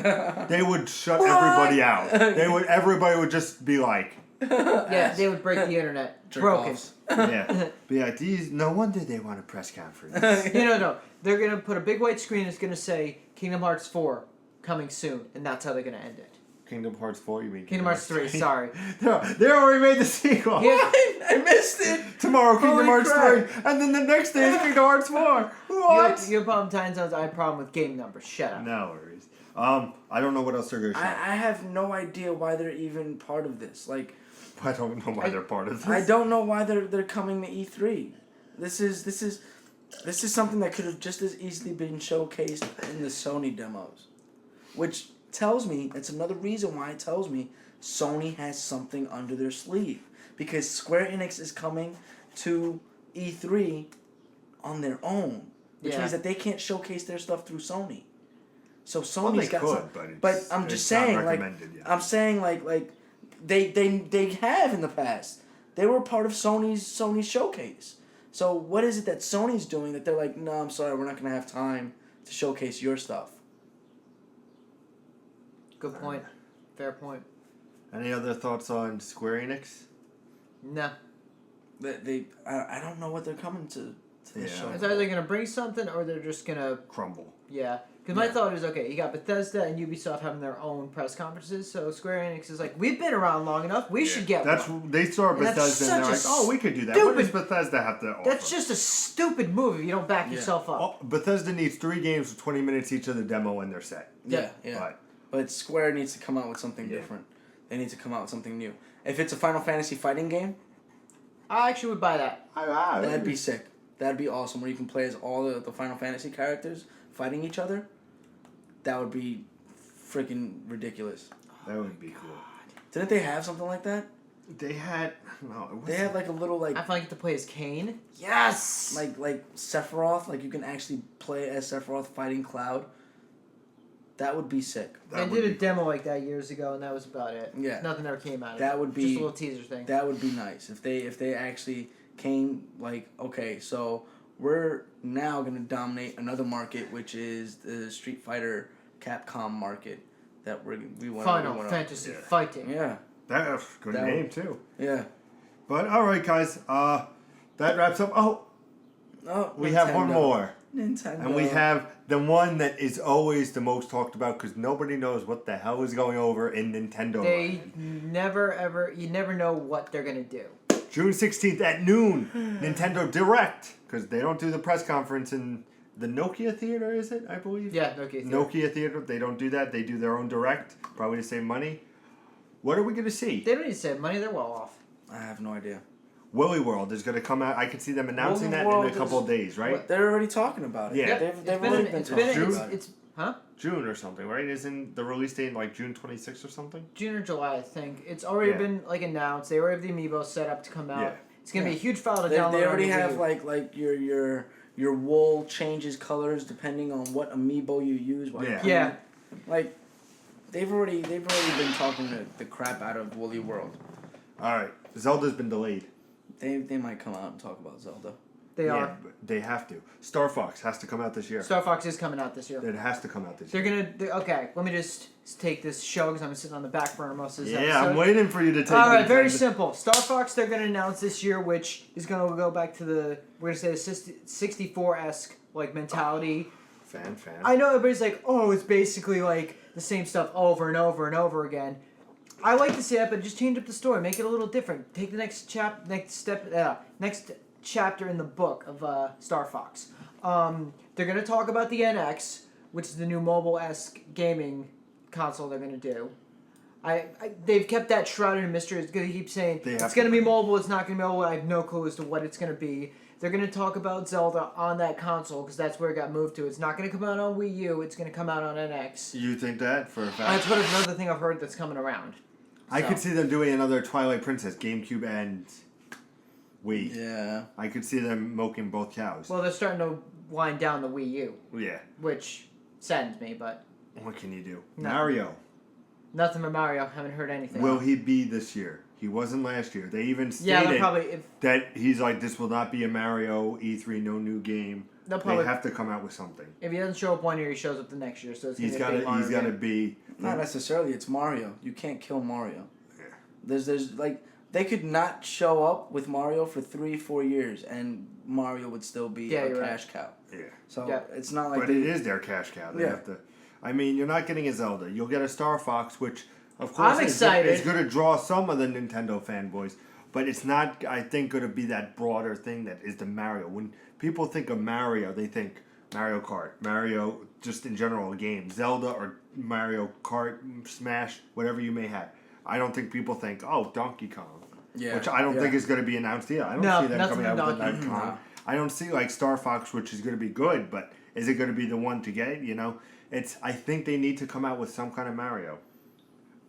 They would shut everybody out. Everybody would just be like... Yeah, they would break the internet. Broken. Yeah. Be like, no wonder they want a press conference. No. They're going to put a big white screen that's going to say Kingdom Hearts 4 coming soon, and that's how they're going to end it. Kingdom Hearts 4, you mean? Kingdom Hearts 3, sorry. No, they already made the sequel. Yeah. I missed it. Tomorrow, Kingdom Hearts crap. 3, and then the next day is Kingdom Hearts 4. What? Your problem, Time Zones, I have a problem with game numbers. Shut up. No worries. I don't know what else they're going to show. I have no idea why they're even part of this. Like, I don't know why they're part of this. I don't know why they're coming to E3. This is something that could have just as easily been showcased in the Sony demos, which tells me, that's another reason why it tells me Sony has something under their sleeve, because Square Enix is coming to E3 on their own, which means that they can't showcase their stuff through Sony. So Sony's got some, but I'm just saying, like, I'm saying like they have in the past. They were part of Sony's showcase. So what is it that Sony's doing that they're like, no, I'm sorry, we're not gonna have time to showcase your stuff. Good point. Fair point. Any other thoughts on Square Enix? No. I don't know what they're coming to the show. It's either going to bring something or they're just going to... crumble. Yeah. Because my thought is, okay, you got Bethesda and Ubisoft having their own press conferences, so Square Enix is like, we've been around long enough, we should get one. They saw Bethesda and they're like, oh, we could do that. What does Bethesda have to offer? That's just a stupid move if you don't back yourself up. Oh, Bethesda needs 3 games with 20 minutes each of the demo and they're set. Yeah. But Square needs to come out with something different. They need to come out with something new. If it's a Final Fantasy fighting game, I actually would buy that. That'd be sick. That'd be awesome, where you can play as all the Final Fantasy characters fighting each other. That would be freaking ridiculous. That would be cool. Didn't they have something like that? They had... No, they had like a little like... I feel like I get to play as Kain. Yes! Like Sephiroth. Like you can actually play as Sephiroth fighting Cloud. That would be sick. They did a demo like that years ago, and that was about it. Yeah. Nothing ever came out of it. That would be just a little teaser thing. That would be nice if they actually came like, okay, so we're now gonna dominate another market, which is the Street Fighter Capcom market that we want. Final Fantasy fighting. Yeah. That's a good name too. Yeah. But all right, guys. That wraps up. Oh, we have one more. Nintendo. And we have the one that is always the most talked about because nobody knows what the hell is going over in Nintendo. They you never know what they're going to do. June 16th at noon, Nintendo Direct, because they don't do the press conference in the Nokia Theater, is it, I believe? Yeah, Nokia Theater. Nokia Theater, they don't do that. They do their own Direct, probably to save money. What are we going to see? They don't need to save money, they're well off. I have no idea. Willy World is going to come out. I could see them announcing that in a couple of days, right? They're already talking about it. Yeah. They've already been talking about it. Huh? June or something, right? Isn't the release date like June 26th or something? June or July, I think. It's already been announced. They already have the amiibo set up to come out. Yeah. It's gonna be a huge file to download. They already on have Wii U. like your wool changes colors depending on what amiibo you use. Yeah. Like they've already been talking the crap out of Woolly World. All right. Zelda's been delayed. They might come out and talk about Zelda. They are. But they have to. Star Fox has to come out this year. Star Fox is coming out this year. It has to come out this They're year. okay, let me just take this show because I'm sitting on the back burner most of this episode. Yeah, I'm waiting for you to take Alright, it. very simple. Star Fox they're going to announce this year, which is going to go back to we're going to say the 64-esque like mentality. Fan. I know everybody's like, oh, it's basically like the same stuff over and over and over again. I like to see that, but just change up the story, make it a little different. Take the next chapter in the book of Star Fox. They're going to talk about the NX, which is the new mobile-esque gaming console they're going to do. They've kept that shrouded in mystery. It's going to keep saying it's going to be mobile, it's not going to be mobile. I have no clue as to what it's going to be. They're going to talk about Zelda on that console because that's where it got moved to. It's not going to come out on Wii U. It's going to come out on NX. You think that for a fact? That's what another thing I've heard that's coming around. I could see them doing another Twilight Princess, GameCube and Wii. Yeah. I could see them milking both cows. Well, they're starting to wind down the Wii U. Yeah. Which saddens me, but... What can you do? No. Mario. Nothing from Mario. Haven't heard anything. Will he be this year? He wasn't last year. They even stated that he's like, this will not be a Mario E3, no new game. They have to come out with something. If he doesn't show up one year, he shows up the next year. So he's got to be... Not necessarily. It's Mario. You can't kill Mario. Yeah. There's like... They could not show up with Mario for 3-4 years, and Mario would still be a cash cow. Yeah. So it's not like... But it is their cash cow. They have to... I mean, you're not getting a Zelda. You'll get a Star Fox, which, of course, I'm excited. It's going to draw some of the Nintendo fanboys. But it's not, I think, going to be that broader thing that is the Mario. When people think of Mario, they think Mario Kart, Mario, just in general, a game. Zelda or Mario Kart, Smash, whatever you may have. I don't think people think, oh, Donkey Kong. Yeah. Which I don't think is going to be announced either. I don't see them coming out with Donkey that Kong. I don't see like Star Fox, which is going to be good, but is it going to be the one to get? You know, I think they need to come out with some kind of Mario.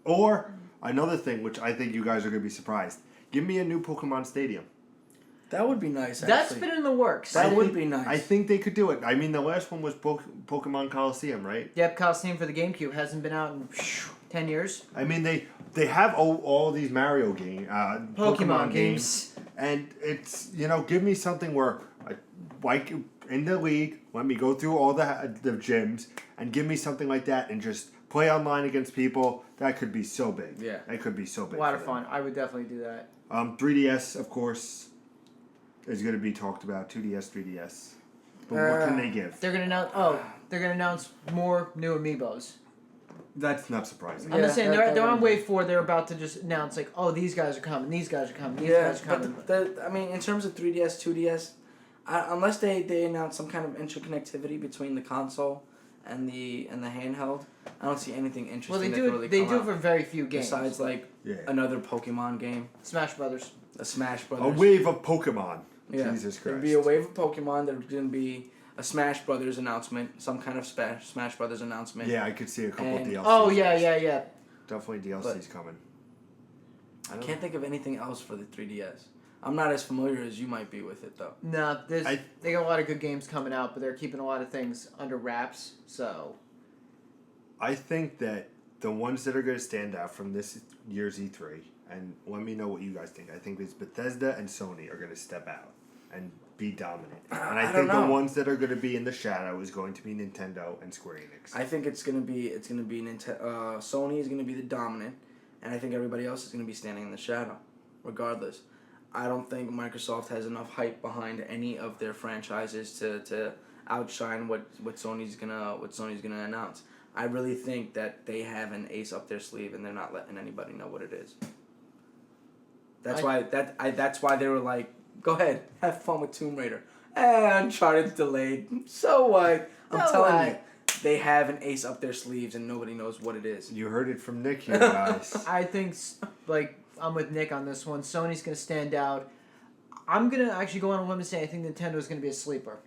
Or another thing, which I think you guys are going to be surprised. Give me a new Pokemon Stadium. That would be nice, actually. That's been in the works. That would be nice. I think they could do it. I mean, the last one was Pokemon Coliseum, right? Yep, Coliseum for the GameCube hasn't been out in 10 years. I mean, they have all these Mario Pokemon games. And it's, give me something where, like in the league, let me go through all the gyms and give me something like that and just play online against people. That could be so big. Yeah. That could be so big. A lot of fun. I would definitely do that. 3DS, of course, is going to be talked about. 2DS, 3DS. But what can they give? They're gonna announce more new amiibos. That's not surprising. I'm just saying they're on wave 4. They're about to just announce like, oh, these guys are coming, these guys are coming, these guys are coming. But I mean, in terms of 3DS, 2DS, unless they announce some kind of interconnectivity between the console and the handheld, I don't see anything interesting. Well, they do it for very few games. Besides, another Pokemon game, Smash Brothers. a Smash Brothers. A wave of Pokemon. Yeah. Jesus Christ. There'd be a wave of Pokemon. There's going to be a Smash Brothers announcement, some kind of Smash Brothers announcement. Yeah, I could see a couple of DLCs. Oh, yeah. Definitely DLC's coming. I can't think of anything else for the 3DS. I'm not as familiar as you might be with it, though. No, they got a lot of good games coming out, but they're keeping a lot of things under wraps, so... I think that the ones that are going to stand out from this year's E3, and let me know what you guys think. I think it's Bethesda and Sony are going to step out and be dominant. And I think the ones that are going to be in the shadow is going to be Nintendo and Square Enix. I think it's gonna be Sony is gonna be the dominant, and I think everybody else is gonna be standing in the shadow, regardless. I don't think Microsoft has enough hype behind any of their franchises to outshine what Sony's gonna announce. I really think that they have an ace up their sleeve and they're not letting anybody know what it is. That's why they were like, go ahead, have fun with Tomb Raider. Uncharted's delayed. So what? I'm telling you, they have an ace up their sleeves and nobody knows what it is. You heard it from Nick here, guys. I think, like, I'm with Nick on this one. Sony's going to stand out. I'm going to actually go on a limb and say I think Nintendo's going to be a sleeper.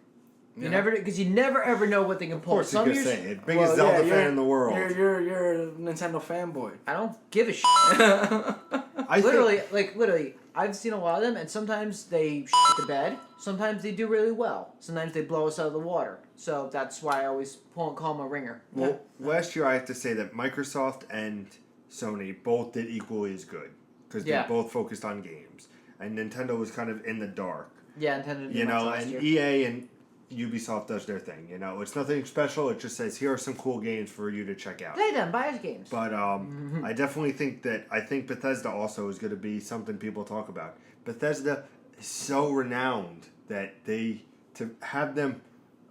You never ever know what they can pull. Of course, you can say it. Biggest Zelda fan in the world. You're a Nintendo fanboy. I don't give a shit. Literally, I've seen a lot of them, and sometimes they shit the bed. Sometimes they do really well. Sometimes they blow us out of the water. So that's why I always call them a ringer. Well, last year I have to say that Microsoft and Sony both did equally as good because they both focused on games, and Nintendo was kind of in the dark. Yeah, Nintendo. And EA and Ubisoft does their thing. It's nothing special. It just says here are some cool games for you to check out. Play them, buy us games. But I definitely think Bethesda also is going to be something people talk about. Bethesda is so renowned that to have them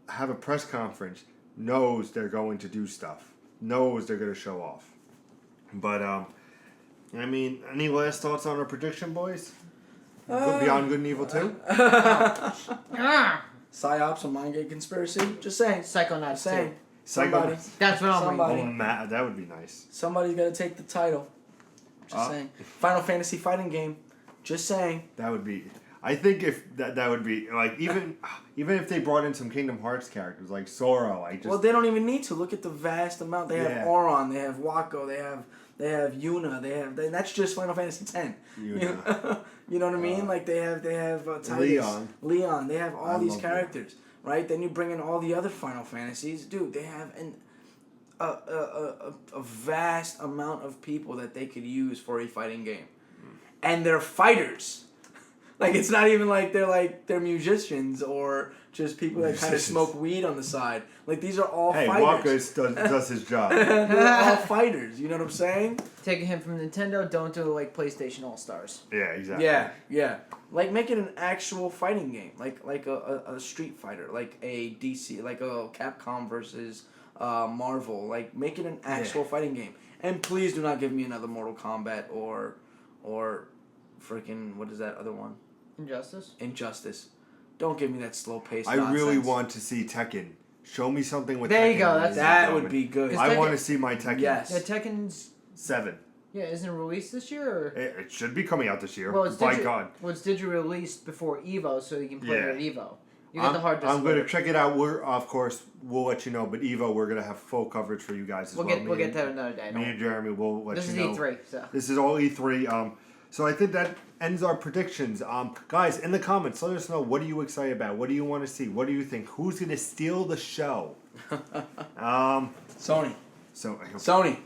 have a press conference knows they're going to do stuff, knows they're going to show off. But any last thoughts on our prediction, boys? Beyond Good and Evil 2? Psyops and Mindgate Conspiracy. Just saying. Psychonauts. Saying. Somebody. That's what I'm Oh, Matt, that would be nice. Somebody's got to take the title. Just saying. Final Fantasy fighting game. Just saying. That would be. I think if that would be like even if they brought in some Kingdom Hearts characters like Sora, well, they don't even need to. Look at the vast amount. They have Auron, they have Wako, they have Yuna, that's just Final Fantasy X. Yuna. You know what I mean? Like they have Tidus, Leon. They have all these characters, right? Then you bring in all the other Final Fantasies, dude. They have a vast amount of people that they could use for a fighting game, and they're fighters. Like it's not even like they're musicians or just people that kind of smoke weed on the side. Like these are all fighters. Hey, Waka does his job. They're all fighters. You know what I'm saying? Taking him from Nintendo, don't do like PlayStation All Stars. Yeah, exactly. Yeah. Like make it an actual fighting game, like a Street Fighter, like a DC, like a Capcom versus Marvel. Like make it an actual fighting game. And please do not give me another Mortal Kombat or freaking what is that other one? Injustice. Don't give me that slow paced. I really want to see Tekken. Show me something with Tekken. There you go. That would be good. I want to see my Tekken. Yes. Yeah, Tekken's 7. Yeah, isn't it released this year? Or? It should be coming out this year. Well, it's God. Well, it's digitally released before Evo, so you can play it at Evo. You get the hard disk. I'm going to check it out. Of course, we'll let you know. But Evo, we're going to have full coverage for you guys as well. We'll get that another day. Me and Jeremy will let you know. This is E3. So. This is all E3. So I think that ends our predictions. Guys, in the comments, let us know, what are you excited about? What do you want to see? What do you think? Who's going to steal the show? Sony. Sony.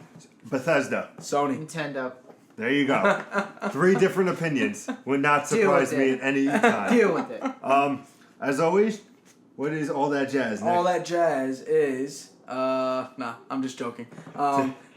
Bethesda. Sony. Nintendo. There you go. 3 different opinions would not surprise me at any time. Deal with it. As always, what is all that jazz, Nick? All that jazz is nah, I'm just joking.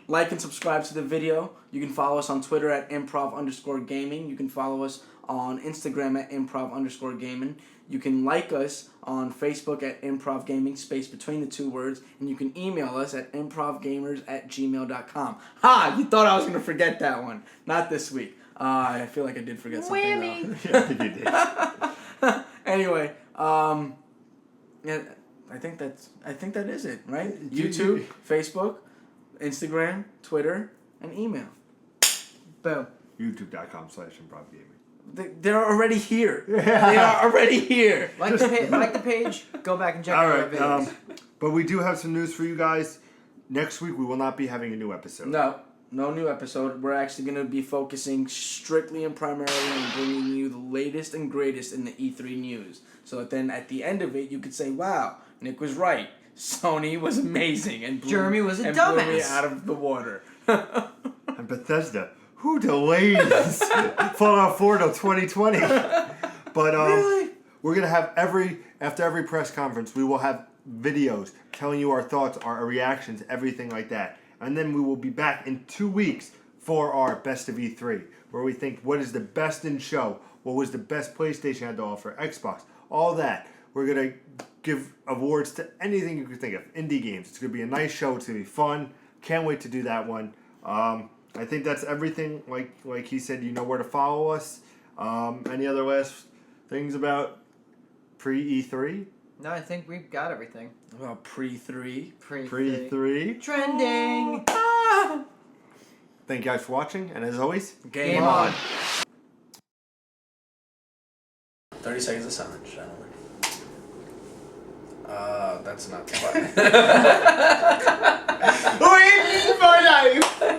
Like and subscribe to the video. You can follow us on Twitter at improv_gaming. You can follow us on Instagram at improv_gaming. You can like us on Facebook at Improv Gaming, space between the 2 words. And you can email us at improvgamers@gmail.com. Ha! You thought I was going to forget that one. Not this week. I feel like I did forget something, Whammy. Yeah, I think you did. Anyway, yeah, I think that is it, right? YouTube, Facebook, Instagram, Twitter, and email. Boom. YouTube.com/improvgaming. They're already here. They are already here. Like the page. Go back and check out our videos. But we do have some news for you guys. Next week we will not be having a new episode. No new episode. We're actually going to be focusing strictly and primarily on bringing you the latest and greatest in the E3 news. So that then at the end of it, you could say, wow, Nick was right. Sony was amazing and Jeremy was a blew me dumbass. out of the water. And Bethesda, who delayed Fallout 4 till 2020? But Really? we're gonna have after every press conference, we will have videos telling you our thoughts, our reactions, everything like that. And then we will be back in 2 weeks for our Best of E3, where we think what is the best in show, what was the best PlayStation had to offer, Xbox, all that. We're gonna give awards to anything you can think of, indie games. It's gonna be a nice show. It's gonna be fun. Can't wait to do that one. I think that's everything. Like he said, you know where to follow us. Any other last things about pre E3? No, I think we've got everything. About pre-3. Pre Pre-3. Trending. Thank you guys for watching, and as always, Game on. 30 seconds of silence, gentlemen. That's not fun. waiting for life.